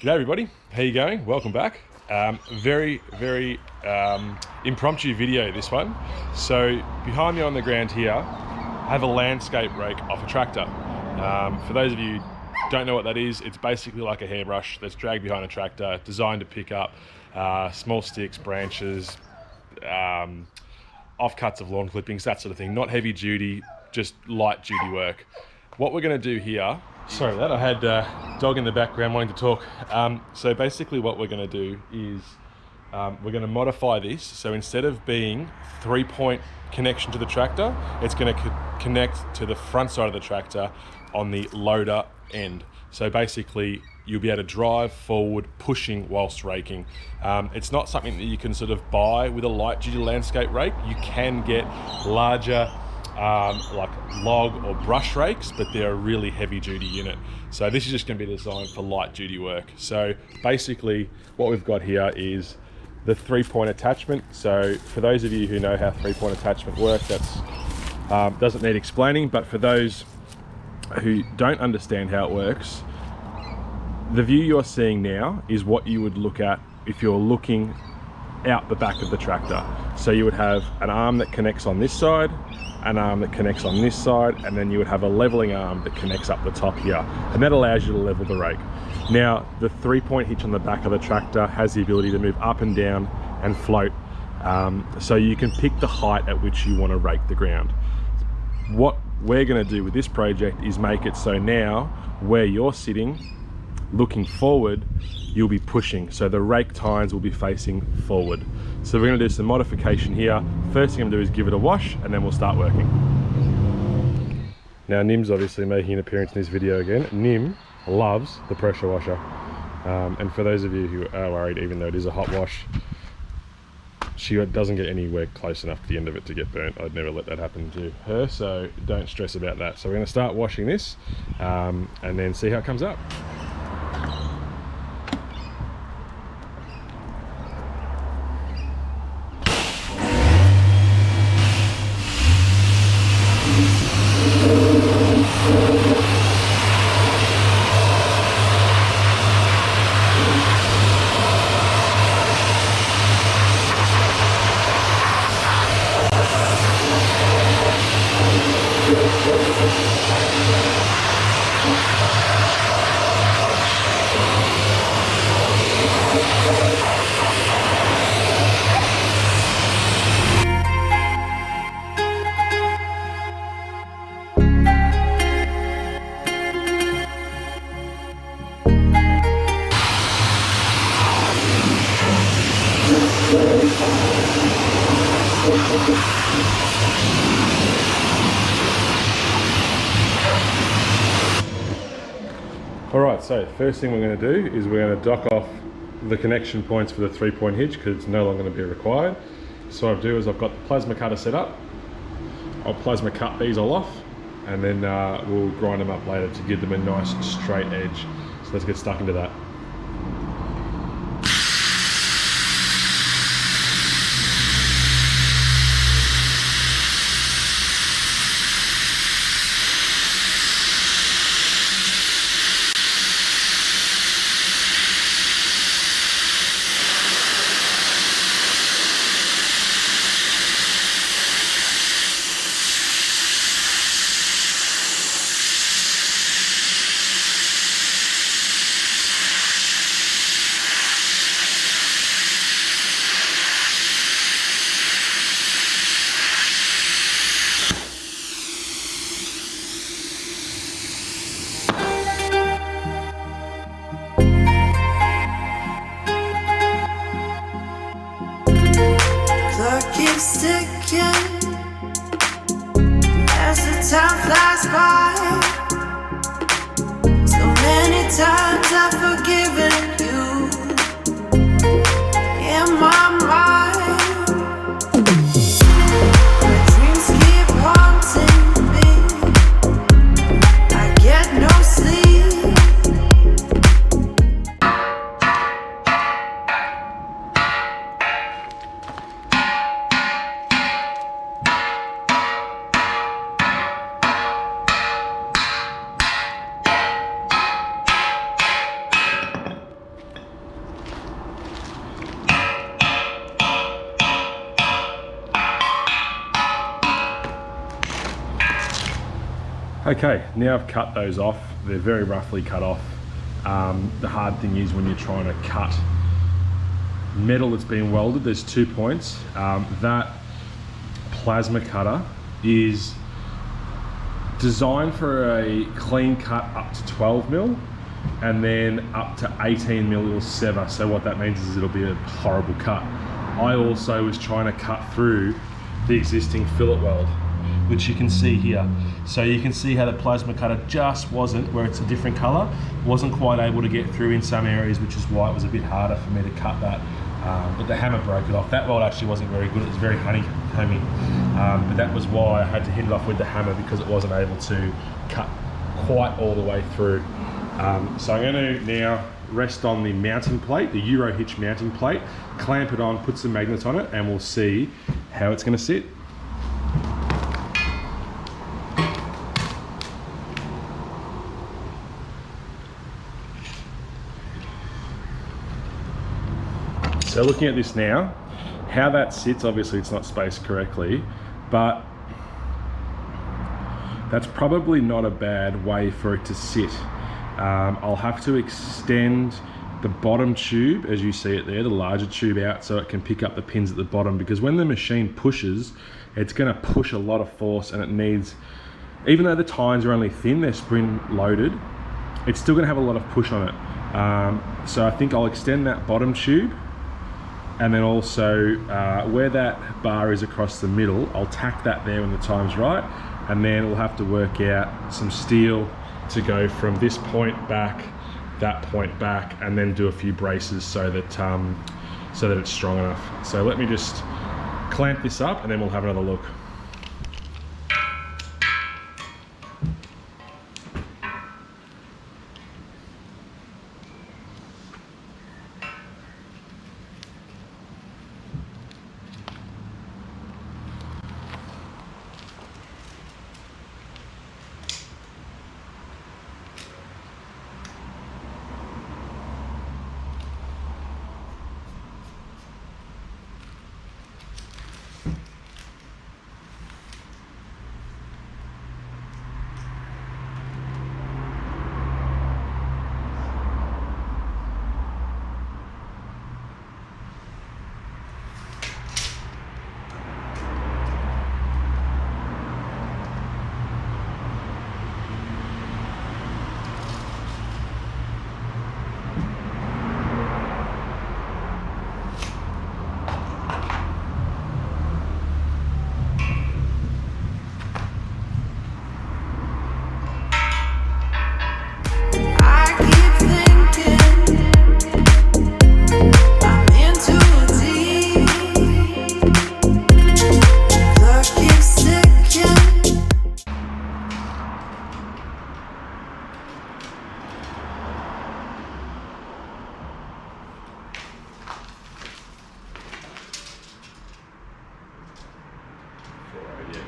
G'day everybody, how you going? Welcome back. Very impromptu video this one. So behind me on the ground here, I have a landscape rake off a tractor. For those of you who don't know what that is, it's basically like a hairbrush that's dragged behind a tractor, designed to pick up small sticks, branches, offcuts of lawn clippings, that sort of thing. Not heavy duty, just light duty work. What we're going to do here, sorry about that, I had a dog in the background wanting to talk. So basically what we're going to do is we're going to modify this. So instead of being 3-point connection to the tractor, it's going to connect to the front side of the tractor on the loader end. So basically you'll be able to drive forward pushing whilst raking. It's not something that you can sort of buy with a light duty landscape rake. You can get larger like log or brush rakes, but they're a really heavy duty unit. So this is just going to be designed for light duty work. So basically what we've got here is the 3-point attachment. So for those of you who know how 3-point attachment works, that's doesn't need explaining, but for those who don't understand how it works, the view you're seeing now is what you would look at if you're looking out the back of the tractor. So you would have an arm that connects on this side, an arm that connects on this side, and then you would have a leveling arm that connects up the top here, and that allows you to level the rake. Now the 3-point hitch on the back of the tractor has the ability to move up and down and float, so you can pick the height at which you want to rake the ground. What we're going to do with this project is make it so now where you're sitting looking forward, you'll be pushing, so the rake tines will be facing forward. So we're going to do some modification here. First thing I'm going to do is give it a wash, and then we'll start working. Now Nim's obviously making an appearance in this video again. Nim loves the pressure washer, and for those of you who are worried, even though it is a hot wash, she doesn't get anywhere close enough to the end of it to get burnt. I'd never let that happen to her, so don't stress about that. So we're going to start washing this and then see how it comes up. Alright, so first thing we're going to do is we're going to dock off the connection points for the 3-point hitch because it's no longer going to be required. So what I'll do is I've got the plasma cutter set up. I'll plasma cut these all off, and then we'll grind them up later to give them a nice straight edge. So let's get stuck into that. Ticking as the time flies by. So many times I've forgiven you in my mind. My dreams keep haunting me. I get no sleep. Okay, now I've cut those off. They're very roughly cut off. The hard thing is when you're trying to cut metal that's been welded, there's 2 points. That plasma cutter is designed for a clean cut up to 12 mil, and then up to 18 mil it'll sever. So what that means is it'll be a horrible cut. I also was trying to cut through the existing fillet weld, which you can see here. So you can see how the plasma cutter just wasn't, where it's a different color, wasn't quite able to get through in some areas, which is why it was a bit harder for me to cut that. But the hammer broke it off. That weld actually wasn't very good. It was very honeycomby. But that was why I had to hit it off with the hammer, because it wasn't able to cut quite all the way through. So I'm going to now rest on the mounting plate, the Euro hitch mounting plate, clamp it on, put some magnets on it, and we'll see how it's going to sit. So looking at this now, how that sits, obviously it's not spaced correctly, but that's probably not a bad way for it to sit. I'll have to extend the bottom tube, as you see it there, the larger tube out, so it can pick up the pins at the bottom, because when the machine pushes, it's going to push a lot of force, and it needs, even though the tines are only thin, they're spring loaded, it's still going to have a lot of push on it. So I think I'll extend that bottom tube, and then also where that bar is across the middle, I'll tack that there when the time's right, and then we'll have to work out some steel to go from this point back, that point back, and then do a few braces so that it's strong enough. So let me just clamp this up and then we'll have another look.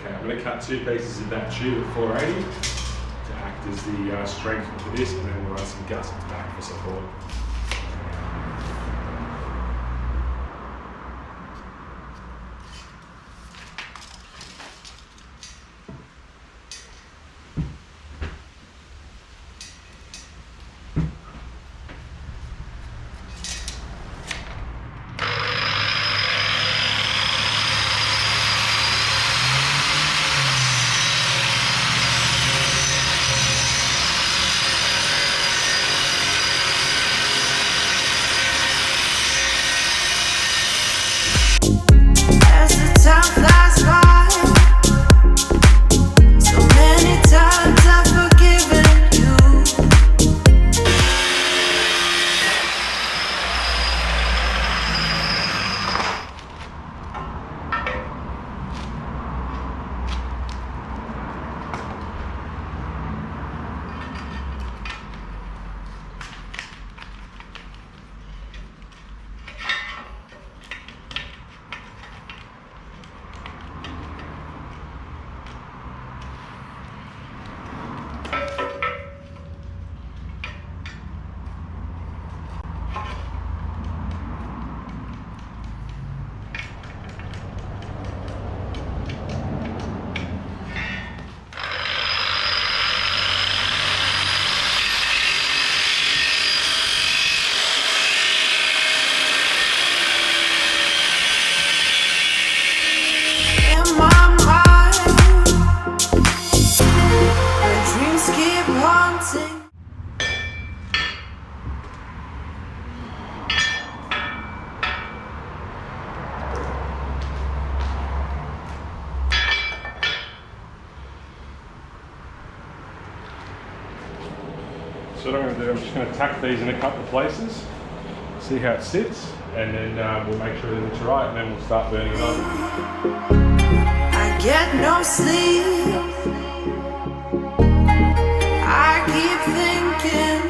I'm going to cut 2 pieces of that tube at 480 to act as the strength for this, and then we'll run some gussets back for support. So what I'm going to do, I'm just going to tack these in a couple of places, see how it sits, and then we'll make sure that it's right, and then we'll start burning it on. I get no sleep. I keep thinking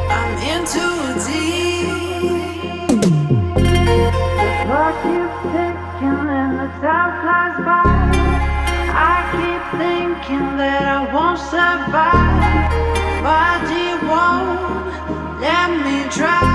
I'm in too deep. I keep thinking and the time flies by. I keep thinking that I won't survive. Body won't let me try.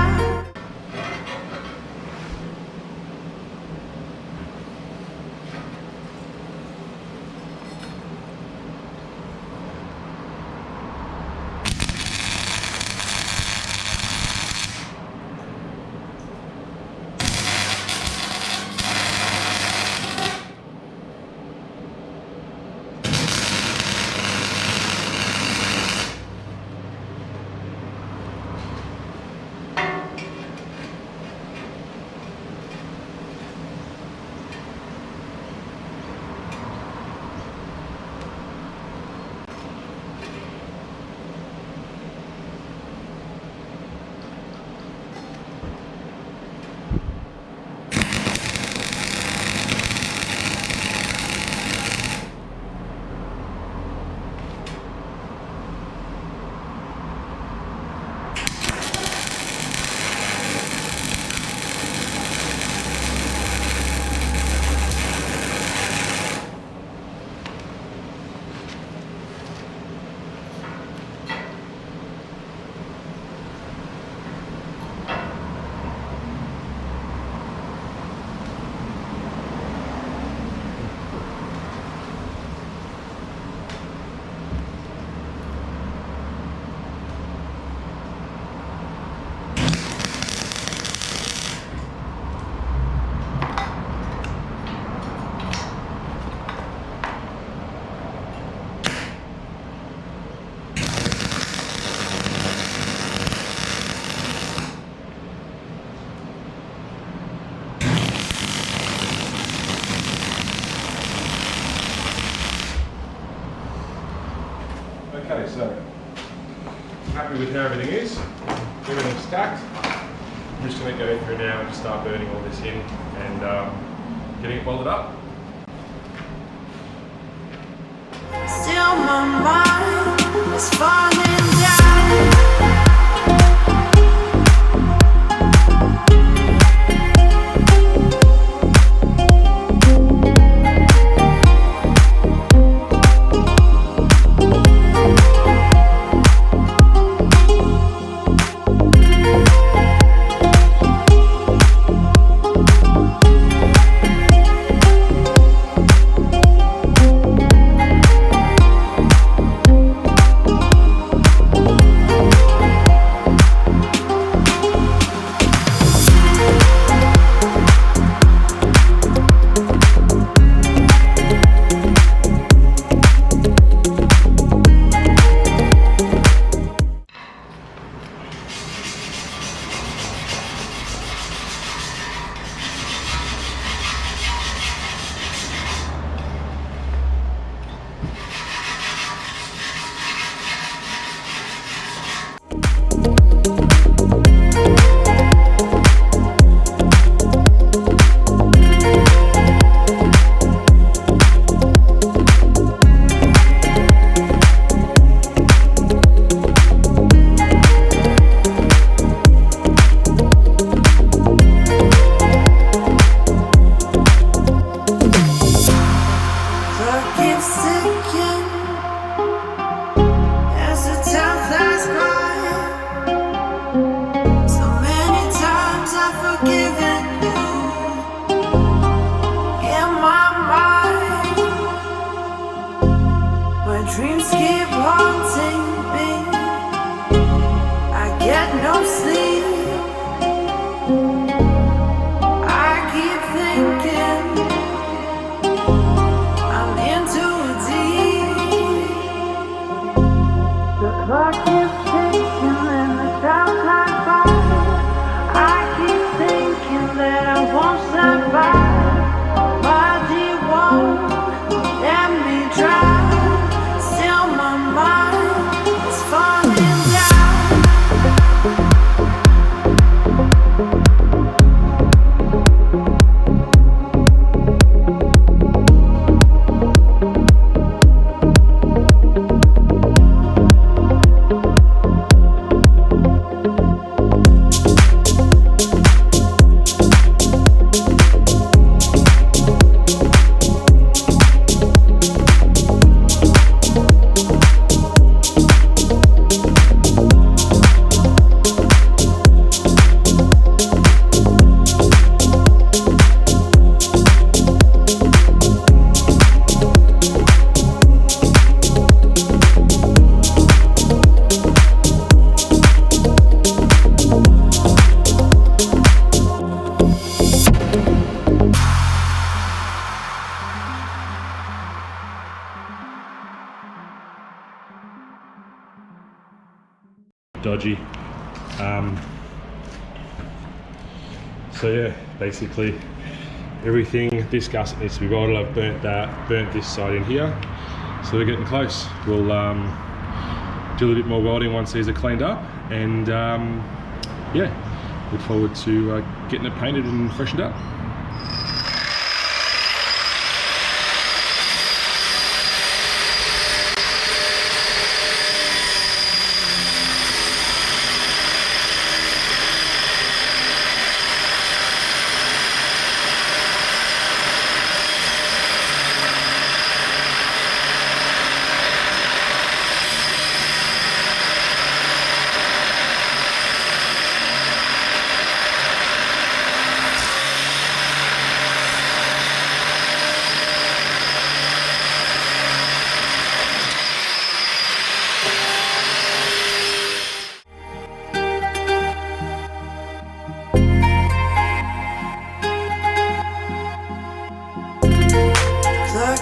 Okay, so happy with how everything is. Everything's stacked. I'm just going to go through now and just start burning all this in and getting it welded up. Still my mind is falling down. Dreams keep haunting me. I get no sleep. I keep thinking I'm in too deep. The clock keeps ticking and the time flies by. I keep thinking that I won't survive. Body won't let me try. Still my mind is dodgy. So yeah, basically everything, this gusset needs to be welded. I've burnt this side in here, so we're getting close. We'll do a little bit more welding once these are cleaned up, and yeah, look forward to getting it painted and freshened up.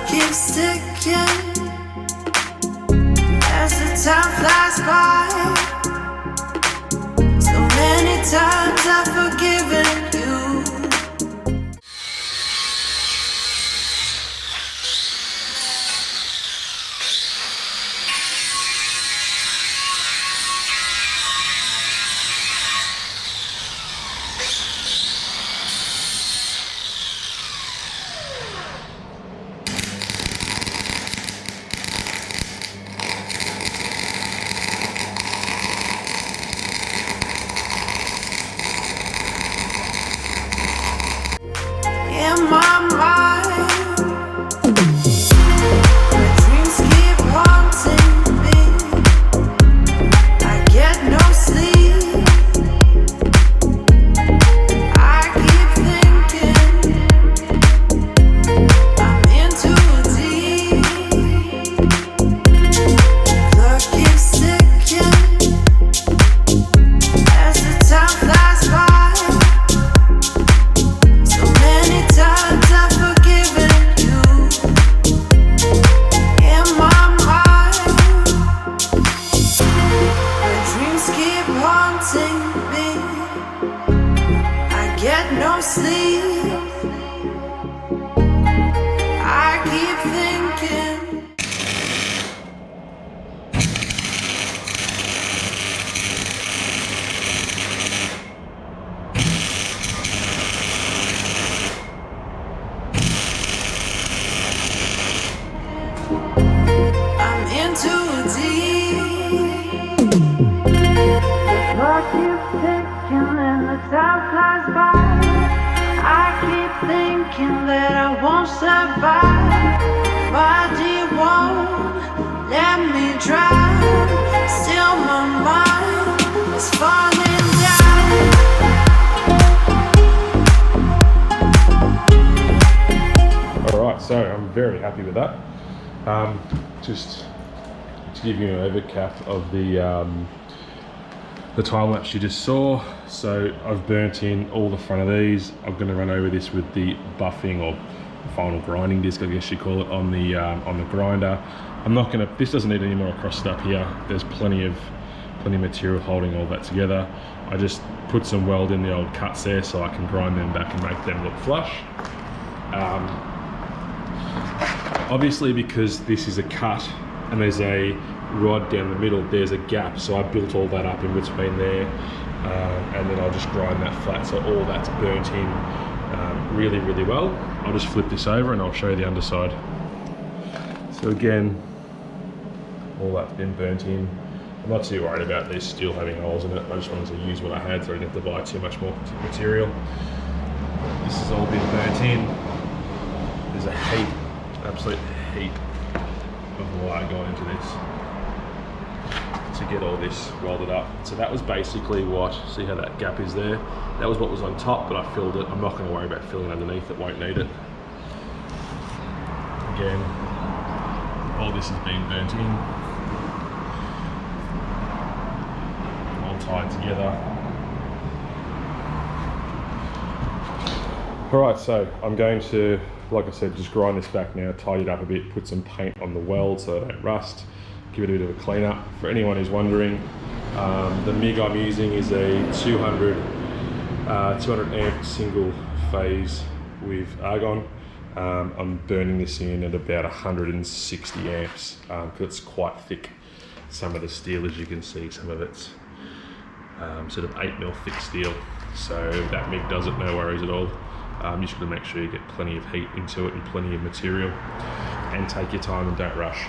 Keeps ticking as the time flies by. So many times I've forgiven you. In my mind, my dreams keep haunting me. I get no sleep. I keep thinking I'm in too deep. Clock keeps ticking as the time flies by. Get no sleep. I keep thinking. I'm in too deep. The clock keeps ticking and the time flies by. I keep thinking that I won't survive. Body won't let me drown. Still my mind is falling down. Alright, so I'm very happy with that. Just to give you an overcap of the time lapse you just saw. So I've burnt in all the front of these. I'm going to run over this with the buffing or final grinding disc, I guess you call it, on the grinder. I'm not going to. This doesn't need any more across up here. There's plenty of material holding all that together. I just put some weld in the old cuts there so I can grind them back and make them look flush. Obviously, because this is a cut and there's a rod down the middle, there's a gap, so I built all that up in between there, and then I'll just grind that flat so all that's burnt in really, really well. I'll just flip this over and I'll show you the underside. So again, all that's been burnt in. I'm not too worried about this still having holes in it. I just wanted to use what I had so I didn't have to buy too much more material. This has all been burnt in. There's a heap, absolute heap of wire going into this to get all this welded up. So that was basically what, see how that gap is there? That was what was on top, but I filled it. I'm not going to worry about filling underneath, it won't need it. Again, all this has been burnt in, all tied together. Alright, so I'm going to, like I said, just grind this back now, tidy it up a bit, put some paint on the weld so it don't rust, give it a bit of a clean up. For anyone who's wondering, The MIG I'm using is a 200 amp single phase with argon. I'm burning this in at about 160 amps because it's quite thick. Some of the steel, as you can see, some of it's sort of 8mm thick steel. So that MIG does it, no worries at all. You just got to make sure you get plenty of heat into it and plenty of material, and take your time and don't rush.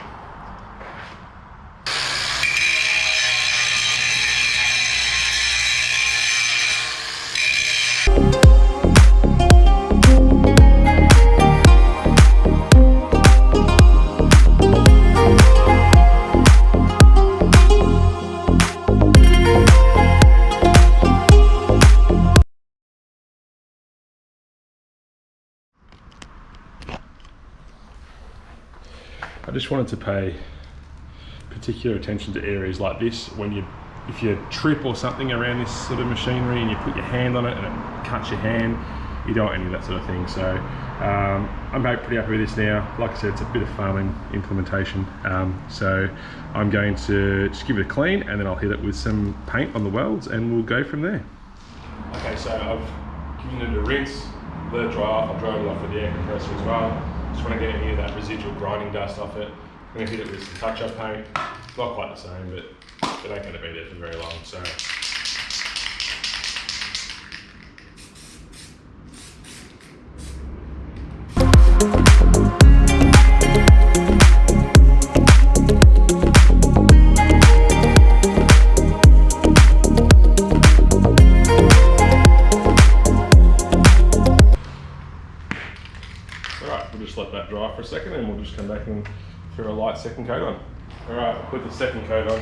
I just wanted to pay particular attention to areas like this. If you trip or something around this sort of machinery and you put your hand on it and it cuts your hand, you don't want any of that sort of thing. So I'm pretty happy with this now. Like I said, it's a bit of farming implementation. So I'm going to just give it a clean, and then I'll hit it with some paint on the welds and we'll go from there. Okay, so I've given it a rinse, let it dry off. I've dried it off with the air compressor as well. Just want to get any of that residual grinding dust off it. I'm going to hit it with some touch-up paint. It's not quite the same, but it ain't going to be there for very long. So we'll just let that dry for a second, and we'll just come back and throw a light second coat on. Alright, I'll put the second coat on.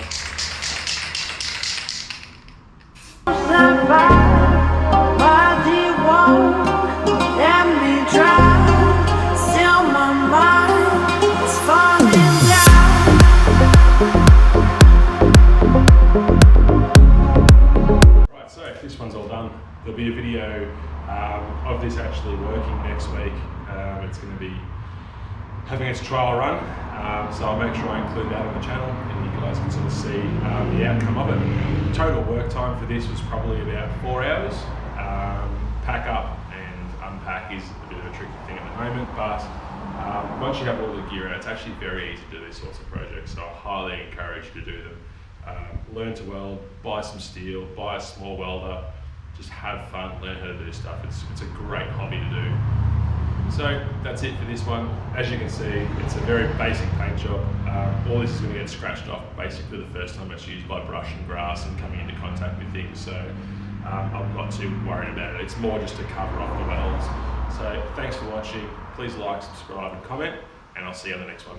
Right, so this one's all done. There'll be a video of this actually working next week. It's going to be having its trial run, so I'll make sure I include that on the channel and you guys can sort of see the outcome of it. Total work time for this was probably about 4 hours. Pack up and unpack is a bit of a tricky thing at the moment, but once you have all the gear out, it's actually very easy to do these sorts of projects, so I highly encourage you to do them. Learn to weld, buy some steel, buy a small welder, just have fun, learn how to do stuff. It's a great hobby to do. So that's it for this one. As you can see, it's a very basic paint job. All this is going to get scratched off basically the first time it's used by brush and grass and coming into contact with things. So I'm not too worried about it. It's more just to cover off the welds. So thanks for watching. Please like, subscribe and comment, and I'll see you on the next one.